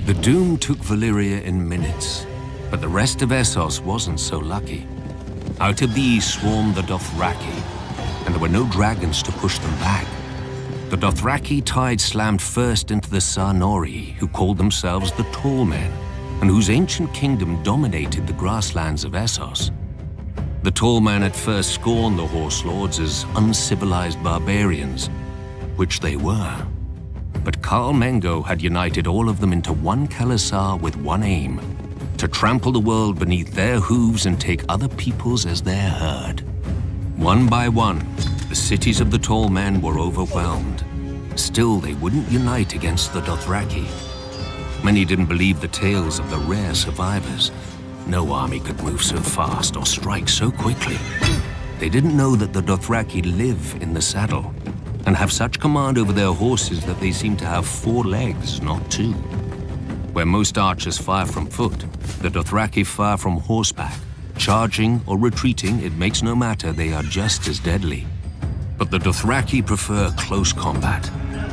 The Doom took Valyria in minutes, but the rest of Essos wasn't so lucky. Out of the east swarmed the Dothraki, and there were no dragons to push them back. The Dothraki tide slammed first into the Sarnori, who called themselves the Tall Men, and whose ancient kingdom dominated the grasslands of Essos. The Tall Men at first scorned the Horse Lords as uncivilized barbarians, which they were. But Khal Mengo had united all of them into one Khalasar with one aim: to trample the world beneath their hooves and take other peoples as their herd. One by one, the cities of the Tall Men were overwhelmed. Still, they wouldn't unite against the Dothraki. Many didn't believe the tales of the rare survivors. No army could move so fast or strike so quickly. They didn't know that the Dothraki live in the saddle and have such command over their horses that they seem to have 4 legs, not 2. Where most archers fire from foot, the Dothraki fire from horseback. Charging or retreating, it makes no matter, they are just as deadly. But the Dothraki prefer close combat,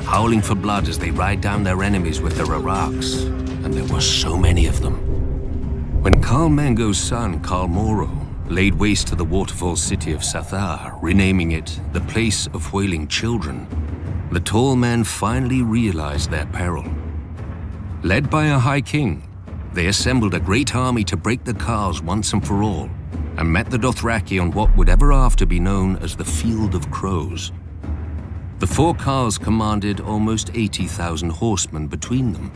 howling for blood as they ride down their enemies with their araks, and there were so many of them. When Khal Mengo's son, Khal Moro, laid waste to the waterfall city of Sathar, renaming it the Place of Wailing Children, the Tall Men finally realized their peril. Led by a High King, they assembled a great army to break the Khals once and for all, and met the Dothraki on what would ever after be known as the Field of Crows. The 4 Khals commanded almost 80,000 horsemen between them.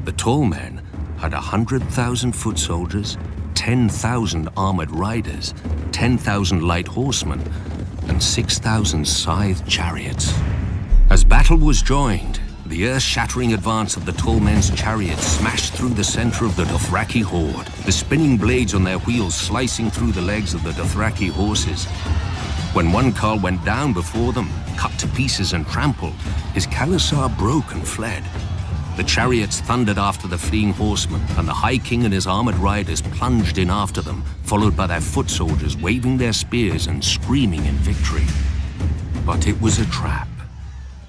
The Tall Men had 100,000 foot soldiers, 10,000 armored riders, 10,000 light horsemen, and 6,000 scythed chariots. As battle was joined, the earth-shattering advance of the Tall Men's chariots smashed through the center of the Dothraki horde, the spinning blades on their wheels slicing through the legs of the Dothraki horses. When one Khal went down before them, cut to pieces and trampled, his Khalasar broke and fled. The chariots thundered after the fleeing horsemen, and the High King and his armored riders plunged in after them, followed by their foot soldiers waving their spears and screaming in victory. But it was a trap.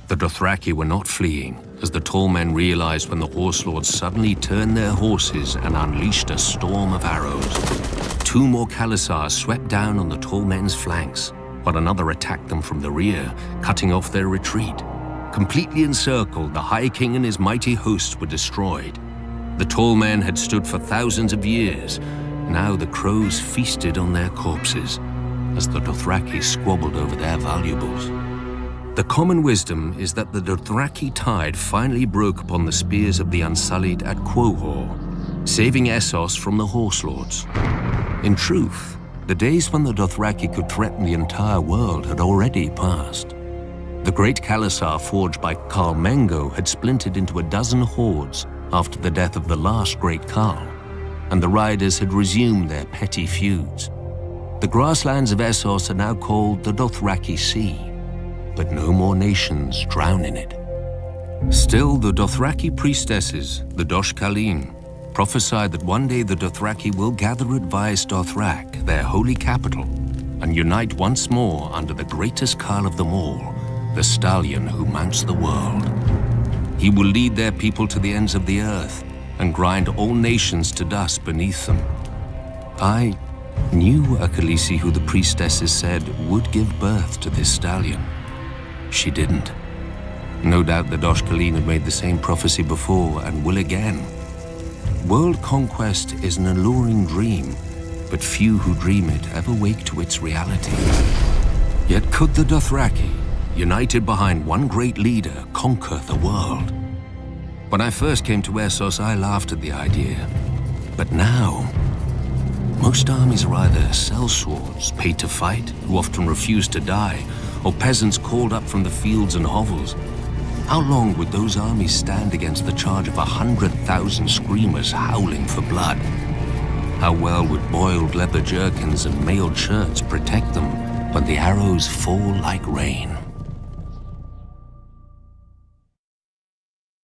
The Dothraki were not fleeing, as the Tall Men realized when the Horse Lords suddenly turned their horses and unleashed a storm of arrows. 2 more Khalasars swept down on the Tall Men's flanks, while another attacked them from the rear, cutting off their retreat. Completely encircled, the High King and his mighty hosts were destroyed. The Tall Men had stood for thousands of years. Now the crows feasted on their corpses, as the Dothraki squabbled over their valuables. The common wisdom is that the Dothraki tide finally broke upon the spears of the Unsullied at Quohor, saving Essos from the Horse Lords. In truth, the days when the Dothraki could threaten the entire world had already passed. The great Khalasar forged by Khal Mengo had splintered into a dozen hordes after the death of the last great Khal, and the riders had resumed their petty feuds. The grasslands of Essos are now called the Dothraki Sea, but no more nations drown in it. Still, the Dothraki priestesses, the Dosh Khaleen, prophesied that one day the Dothraki will gather at Vaes Dothrak, their holy capital, and unite once more under the greatest Khal of them all, the stallion who mounts the world. He will lead their people to the ends of the earth and grind all nations to dust beneath them. I knew a Khaleesi who the priestesses said would give birth to this stallion. She didn't. No doubt the Dosh Khaleen had made the same prophecy before and will again. World conquest is an alluring dream, but few who dream it ever wake to its reality. Yet could the Dothraki, united behind one great leader, conquer the world? When I first came to Essos, I laughed at the idea. But now, most armies are either sellswords, paid to fight, who often refuse to die, or peasants called up from the fields and hovels. How long would those armies stand against the charge of 100,000 screamers howling for blood? How well would boiled leather jerkins and mailed shirts protect them when the arrows fall like rain?